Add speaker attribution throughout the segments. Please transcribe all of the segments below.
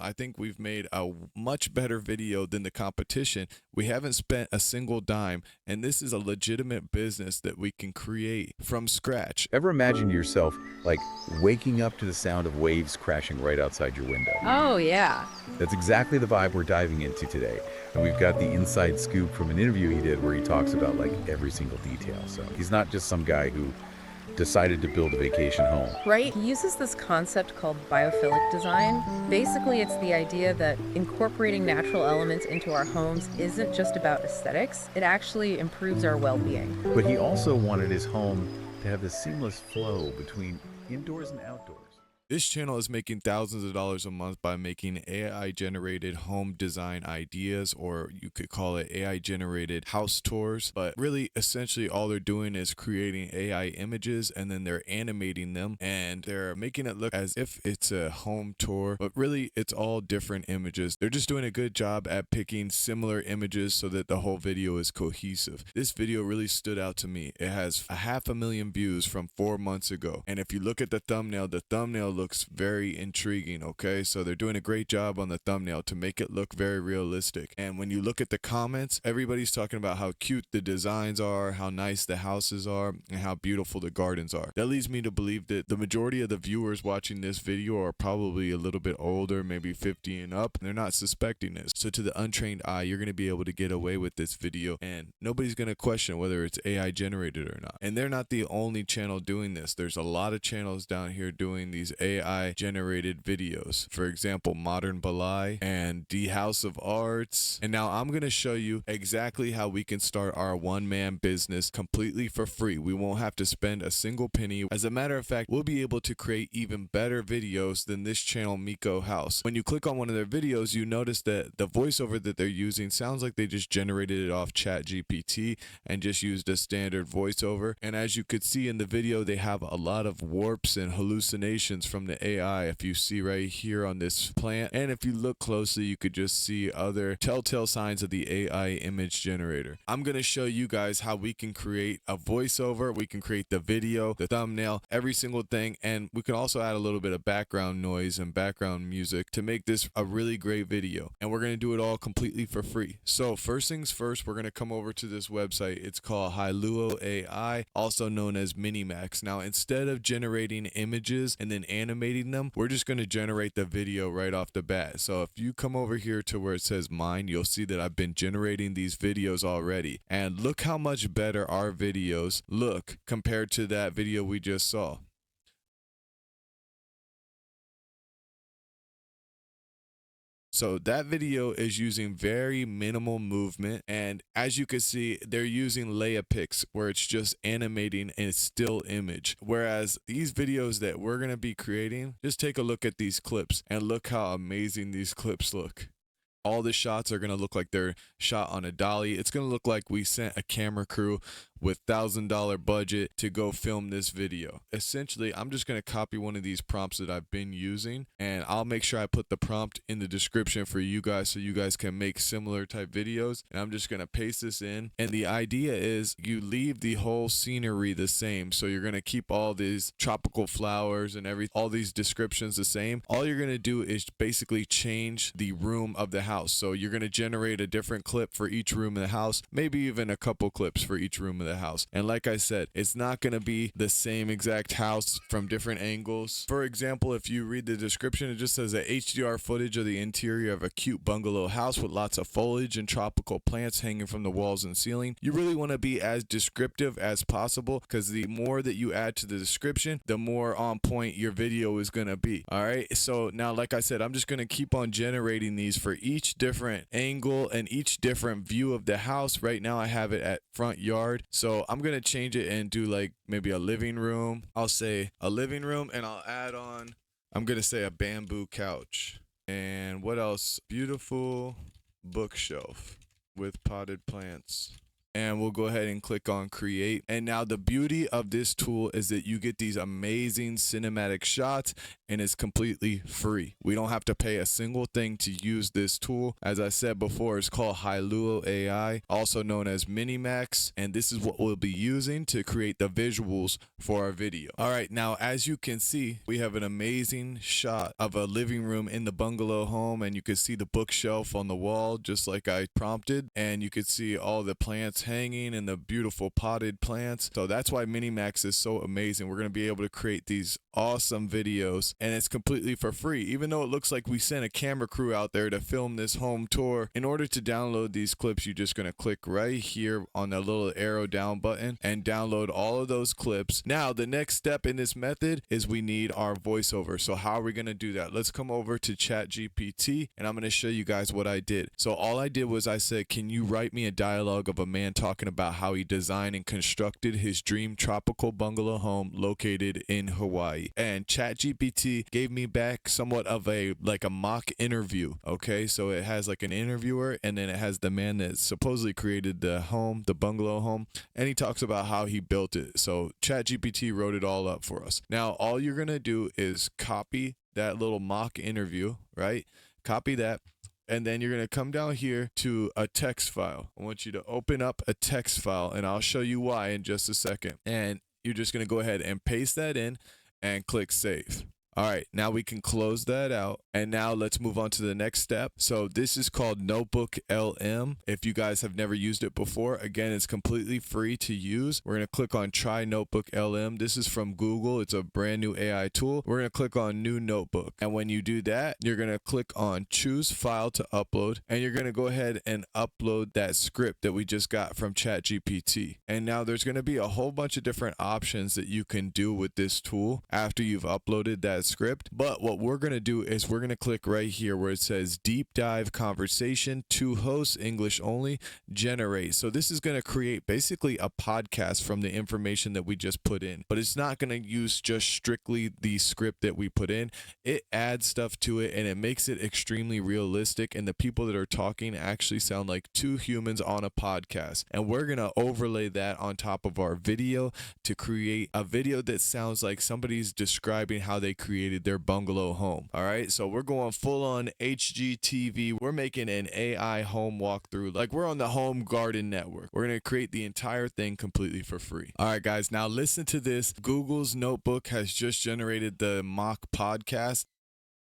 Speaker 1: I think we've made a much better video than the competition. We haven't spent a single dime, and this is a legitimate business that we can create from scratch.
Speaker 2: Ever imagine yourself, like, waking up to the sound of waves crashing right outside your window?
Speaker 3: Oh, yeah.
Speaker 2: That's exactly the vibe we're diving into today. And we've got the inside scoop from an interview he did where he talks about, like, every single detail. So he's not just some guy who decided to build a vacation home.
Speaker 3: Right? He uses this concept called biophilic design. Basically, it's the idea that incorporating natural elements into our homes isn't just about aesthetics, it actually improves our well-being.
Speaker 2: But he also wanted his home to have this seamless flow between indoors and outdoors.
Speaker 1: This channel is making thousands of dollars a month by making AI generated home design ideas, or you could call it AI generated house tours. But really, essentially, all they're doing is creating AI images and then they're animating them and they're making it look as if it's a home tour. But really, it's all different images. They're just doing a good job at picking similar images so that the whole video is cohesive. This video really stood out to me. It has 500,000 views from 4 months ago. And if you look at the thumbnail looks very intriguing. Okay, so they're doing a great job on the thumbnail to make it look very realistic. And when you look at the comments, everybody's talking about how cute the designs are, how nice the houses are, and how beautiful the gardens are. That leads me to believe that the majority of the viewers watching this video are probably a little bit older, maybe 50 and up, and they're not suspecting this. So to the untrained eye, you're going to be able to get away with this video and nobody's going to question whether it's AI generated or not. And they're not the only channel doing this. There's a lot of channels down here doing these AI generated videos. For example, Modern Balai and The House of Arts. And now I'm going to show you exactly how we can start our one-man business completely for free. We won't have to spend a single penny. As a matter of fact, we'll be able to create even better videos than this channel, Miko House. When you click on one of their videos, you notice that the voiceover that they're using sounds like they just generated it off ChatGPT and just used a standard voiceover. And as you could see in the video, they have a lot of warps and hallucinations from the AI. If you see right here on this plant, and if you look closely, you could just see other telltale signs of the AI image generator. I'm going to show you guys how we can create a voiceover. We can create the video, the thumbnail, every single thing, and we can also add a little bit of background noise and background music to make this a really great video. And we're going to do it all completely for free. So first things first, we're going to come over to this website. It's called Hailuo AI, also known as Minimax. Now, instead of generating images and then animating them, we're just going to generate the video right off the bat. So if you come over here to where it says mine, you'll see that I've been generating these videos already. And look how much better our videos look compared to that video we just saw. So that video is using very minimal movement, and as you can see, they're using layer picks where it's just animating a still image. Whereas these videos that we're going to be creating, just take a look at these clips and look how amazing these clips look. All the shots are going to look like they're shot on a dolly. It's going to look like we sent a camera crew with $1,000 budget to go film this video. Essentially, I'm just going to copy one of these prompts that I've been using, and I'll make sure I put the prompt in the description for you guys so you guys can make similar type videos. And I'm just going to paste this in. And the idea is you leave the whole scenery the same. So you're going to keep all these tropical flowers and all these descriptions the same. All you're going to do is basically change the room of the house. So you're going to generate a different clip for each room in the house, maybe even a couple clips for each room of the house. And like I said, it's not going to be the same exact house from different angles. For example, if you read the description, it just says that HDR footage of the interior of a cute bungalow house with lots of foliage and tropical plants hanging from the walls and ceiling. You really want to be as descriptive as possible, because the more that you add to the description, the more on point your video is going to be. All right, so now, like I said, I'm just going to keep on generating these for each different angle and each different view of the house. Right now I have it at front yard, so I'm gonna change it and do like maybe a living room. I'll say a living room, and I'll add on, I'm gonna say a bamboo couch. And what else? Beautiful bookshelf with potted plants. and we'll go ahead and click on create. And now the beauty of this tool is that you get these amazing cinematic shots, and it's completely free. We don't have to pay a single thing to use this tool. As I said before, it's called Hailuo AI, also known as Minimax, and this is what we'll be using to create the visuals for our video. All right, now as you can see, we have an amazing shot of a living room in the bungalow home, and you can see the bookshelf on the wall just like I prompted, and you can see all the plants hanging and the beautiful potted plants. So that's why Minimax is so amazing. We're going to be able to create these awesome videos, and it's completely for free. Even though it looks like we sent a camera crew out there to film this home tour, in order to download these clips, you're just going to click right here on the little arrow down button and download all of those clips. Now the next step in this method is we need our voiceover. So how are we going to do that? Let's come over to ChatGPT, and I'm going to show you guys what I did. So all I did was I said, can you write me a dialogue of a man talking about how he designed and constructed his dream tropical bungalow home located in Hawaii? And ChatGPT gave me back somewhat of a mock interview. Okay, so it has like an interviewer, and then it has the man that supposedly created the home, the bungalow home, and he talks about how he built it. So ChatGPT wrote it all up for us. Now all you're gonna do is copy that little mock interview, right? Copy that. And then you're going to come down here to a text file. I want you to open up a text file, and I'll show you why in just a second. And you're just going to go ahead and paste that in and click save. All right, now we can close that out. And now let's move on to the next step. So this is called Notebook LM. If you guys have never used it before, again, it's completely free to use. We're going to click on Try Notebook LM. This is from Google. It's a brand new AI tool. We're going to click on New Notebook. And when you do that, you're going to click on Choose File to Upload. And you're going to go ahead and upload that script that we just got from ChatGPT. And now there's going to be a whole bunch of different options that you can do with this tool after you've uploaded that script. But what we're going to do is we're going to click right here where it says Deep Dive Conversation, 2 hosts, English only, generate. So this is going to create basically a podcast from the information that we just put in, but it's not going to use just strictly the script that we put in. It adds stuff to it, and it makes it extremely realistic, and the people that are talking actually sound like 2 humans on a podcast. And we're going to overlay that on top of our video to create a video that sounds like somebody's describing how they created their bungalow home. All right, so we're going full on HGTV. We're making an AI home walkthrough like we're on the Home Garden Network. We're going to create the entire thing completely for free. All right, guys, now listen to this. Google's Notebook has just generated the mock podcast.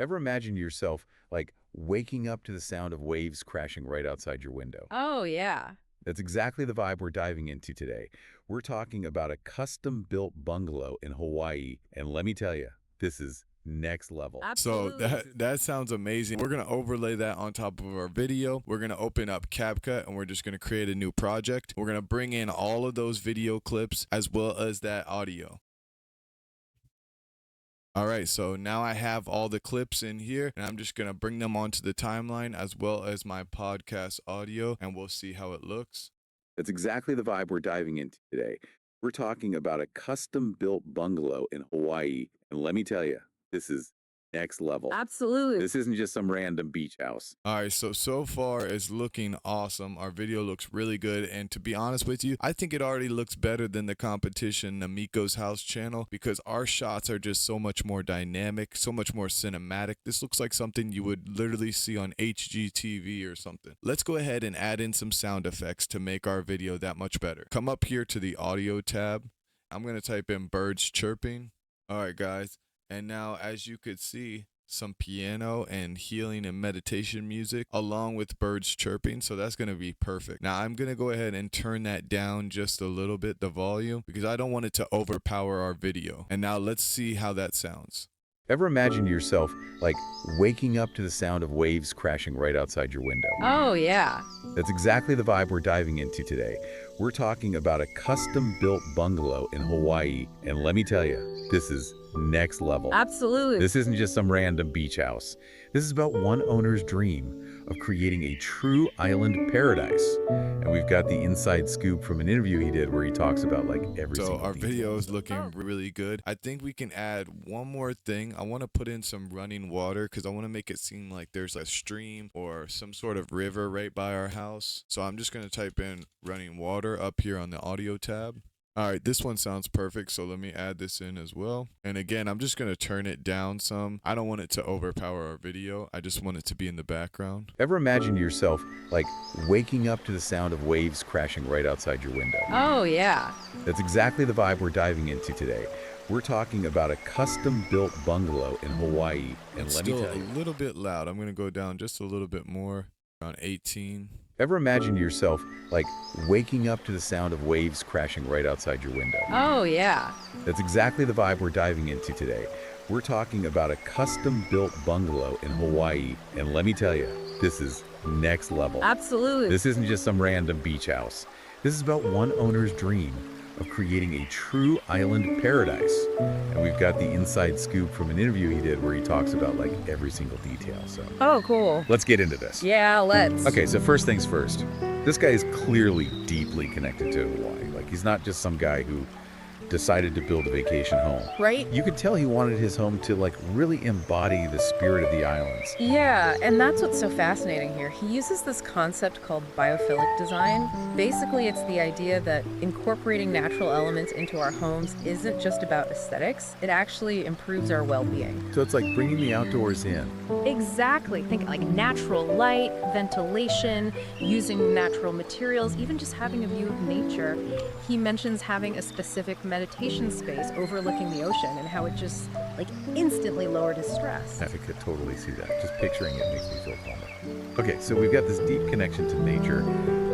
Speaker 2: Ever imagine yourself like waking up to the sound of waves crashing right outside your window?
Speaker 3: Oh, yeah.
Speaker 2: That's exactly the vibe we're diving into today. We're talking about a custom-built bungalow in Hawaii, and let me tell you, this is next level.
Speaker 3: Absolutely.
Speaker 1: So that sounds amazing. We're going to overlay that on top of our video. We're going to open up CapCut, and we're just going to create a new project. We're going to bring in all of those video clips as well as that audio. All right, so now I have all the clips in here, and I'm just going to bring them onto the timeline as well as my podcast audio, and we'll see how it looks.
Speaker 2: That's exactly the vibe we're diving into today. We're talking about a custom-built bungalow in Hawaii, and let me tell you, this is next level.
Speaker 3: Absolutely.
Speaker 2: This isn't just some random beach house.
Speaker 1: All right, so far it's looking awesome. Our video looks really good, and to be honest with you, I think it already looks better than the competition, Namiko's House channel, because our shots are just so much more dynamic, so much more cinematic. This looks like something you would literally see on HGTV or something. Let's go ahead and add in some sound effects to make our video that much better. Come up here to the audio tab. I'm going to type in birds chirping. All right, guys. And now, as you could see, some piano and healing and meditation music along with birds chirping. So that's going to be perfect. Now, I'm going to go ahead and turn that down just a little bit, the volume, because I don't want it to overpower our video. And now let's see how that sounds.
Speaker 2: Ever imagine yourself like waking up to the sound of waves crashing right outside your window?
Speaker 3: Oh, yeah.
Speaker 2: That's exactly the vibe we're diving into today. We're talking about a custom-built bungalow in Hawaii, and let me tell you, this is next level.
Speaker 3: Absolutely.
Speaker 2: This isn't just some random beach house. This is about one owner's dream of creating a true island paradise. And we've got the inside scoop from an interview he did where he talks about like every single
Speaker 1: So our
Speaker 2: detail.
Speaker 1: video is looking really good. I think we can add one more thing. I want to put in some running water because I want to make it seem like there's a stream or some sort of river right by our house. So I'm just going to type in running water. footer up here on the audio tab. All right, this one sounds perfect, so let me add this in as well. And again, I'm just going to turn it down some. I don't want it to overpower our video. I just want it to be in the background.
Speaker 2: Ever imagine yourself like waking up to the sound of waves crashing right outside your window?
Speaker 3: Oh, yeah.
Speaker 2: That's exactly the vibe we're diving into today. We're talking about a custom-built bungalow in Hawaii. And
Speaker 1: It's
Speaker 2: let me
Speaker 1: still
Speaker 2: tell
Speaker 1: a
Speaker 2: you,
Speaker 1: little bit loud. I'm going to go down just a little bit more, around 18.
Speaker 2: ever imagine yourself like waking up to the sound of waves crashing right outside your window?
Speaker 3: Oh, yeah.
Speaker 2: That's exactly the vibe we're diving into today. We're talking about a custom-built bungalow in Hawaii. And let me tell you, this is next level.
Speaker 3: Absolutely.
Speaker 2: This isn't just some random beach house. This is about one owner's dream of creating a true island paradise. And we've got the inside scoop from an interview he did where he talks about like every single detail. So
Speaker 3: Oh, cool.
Speaker 2: let's get into this.
Speaker 3: Yeah, let's.
Speaker 2: Okay, so first things first. This guy is clearly deeply connected to Hawaii. Like he's not just some guy who decided to build a vacation home.
Speaker 3: Right?
Speaker 2: You could tell he wanted his home to like really embody the spirit of the islands.
Speaker 3: Yeah, and that's what's so fascinating here. He uses this concept called biophilic design. Basically, it's the idea that incorporating natural elements into our homes isn't just about aesthetics, it actually improves our well-being.
Speaker 2: So it's like bringing the outdoors in.
Speaker 3: Exactly. Think like natural light, ventilation, using natural materials, even just having a view of nature. He mentions having a specific meditation space overlooking the ocean and how it just like instantly lowered his stress.
Speaker 2: I could totally see that. Just picturing it makes me feel calmer. Okay, so we've got this deep connection to nature,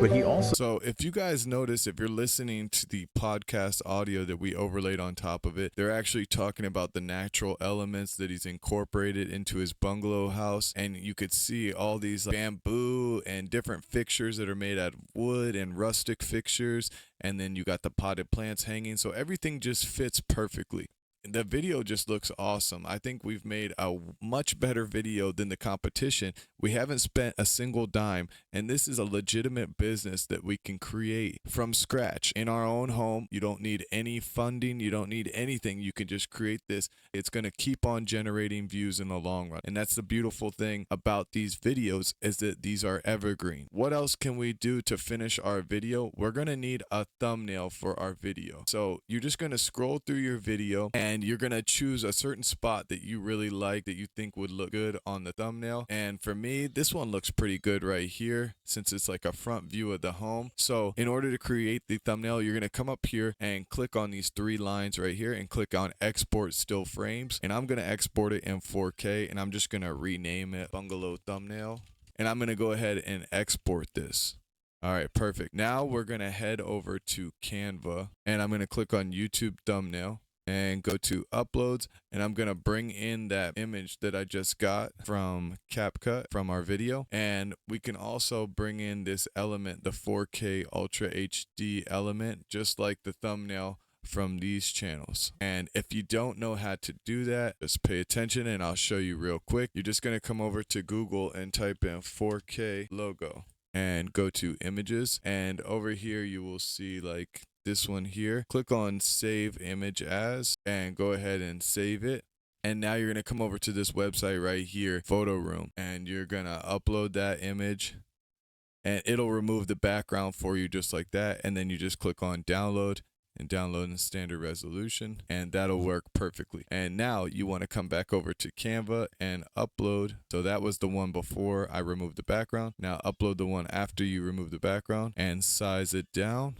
Speaker 2: but he also...
Speaker 1: So if you guys notice, if you're listening to the podcast audio that we overlaid on top of it, they're actually talking about the natural elements that he's incorporated into his bungalow house. And you could see all these bamboo and different fixtures that are made out of wood and rustic fixtures. And then you got the potted plants hanging. So everything just fits perfectly. The video just looks awesome. I think we've made a much better video than the competition. We haven't spent a single dime, and this is a legitimate business that we can create from scratch in our own home. You don't need any funding. You don't need anything. You can just create this. It's going to keep on generating views in the long run. And that's the beautiful thing about these videos is that these are evergreen. What else can we do to finish our video? We're going to need a thumbnail for our video. So you're just going to scroll through your video and you're going to choose a certain spot that you really like that you think would look good on the thumbnail. And for me, this one looks pretty good right here since it's like a front view of the home. So in order to create the thumbnail, you're going to come up here and click on these three lines right here and click on export still frames. And I'm going to export it in 4K and I'm just going to rename it bungalow thumbnail. And I'm going to go ahead and export this. All right, perfect. Now we're going to head over to Canva and I'm going to click on YouTube thumbnail and go to uploads, and I'm going to bring in that image that I just got from CapCut from our video. And we can also bring in this element, the 4K Ultra HD element, just like the thumbnail from these channels. And if you don't know how to do that, just pay attention and I'll show you real quick. You're just going to come over to Google and type in 4K logo and go to images, and over here you will see like this one here. Click on save image as and go ahead and save it. And now you're going to come over to this website right here, Photo Room, and you're going to upload that image and it'll remove the background for you just like that. And then you just click on download and download in standard resolution, and that'll work perfectly. And now you want to come back over to Canva and upload. So that was the one before I removed the background. Now upload the one after you remove the background and size it down.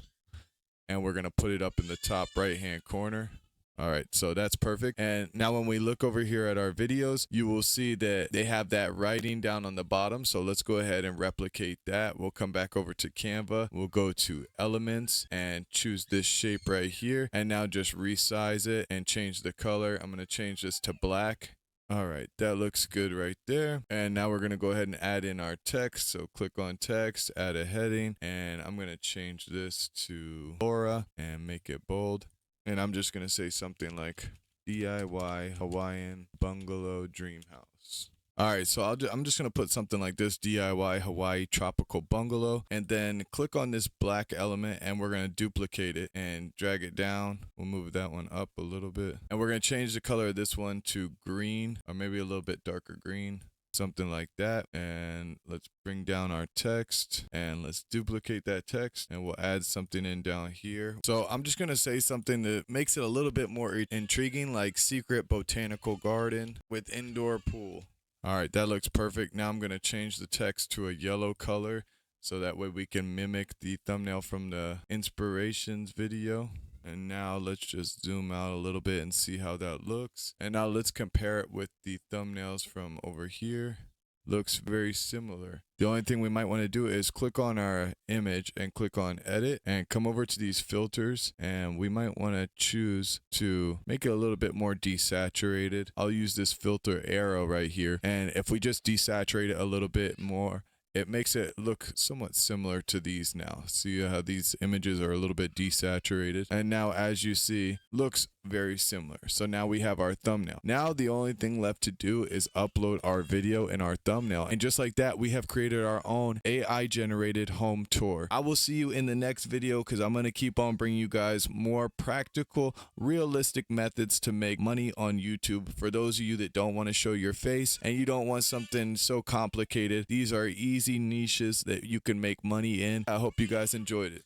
Speaker 1: And we're going to put it up in the top right hand corner. All right, so that's perfect. And now when we look over here at our videos, you will see that they have that writing down on the bottom. So let's go ahead and replicate that. We'll come back over to Canva. We'll go to elements and choose this shape right here. And now just resize it and change the color. I'm going to change this to black. All right, that looks good right there. And now we're going to go ahead and add in our text. So click on text, add a heading, and I'm going to change this to Laura and make it bold. And I'm just going to say something like DIY Hawaiian Bungalow Dream House. All right, so I'm just going to put something like this, DIY Hawaii Tropical Bungalow, and then click on this black element and we're going to duplicate it and drag it down. We'll move that one up a little bit. And we're going to change the color of this one to green, or maybe a little bit darker green. something like that. And let's bring down our text and let's duplicate that text and we'll add something in down here. So I'm just going to say something that makes it a little bit more intriguing, like secret botanical garden with indoor pool. All right, that looks perfect. Now I'm going to change the text to a yellow color so that way we can mimic the thumbnail from the inspirations video. And now let's just zoom out a little bit and see how that looks. And now let's compare it with the thumbnails from over here. Looks very similar. The only thing we might want to do is click on our image and click on edit and come over to these filters, and we might want to choose to make it a little bit more desaturated. I'll use this filter arrow right here, and if we just desaturate it a little bit more, it makes it look somewhat similar to these now. See how these images are a little bit desaturated? And now, as you see, looks very similar. So now we have our thumbnail. Now the only thing left to do is upload our video and our thumbnail. And just like that, we have created our own AI generated home tour. I will see you in the next video because I'm going to keep on bringing you guys more practical, realistic methods to make money on YouTube. For those of you that don't want to show your face and you don't want something so complicated, these are easy niches that you can make money in. I hope you guys enjoyed it.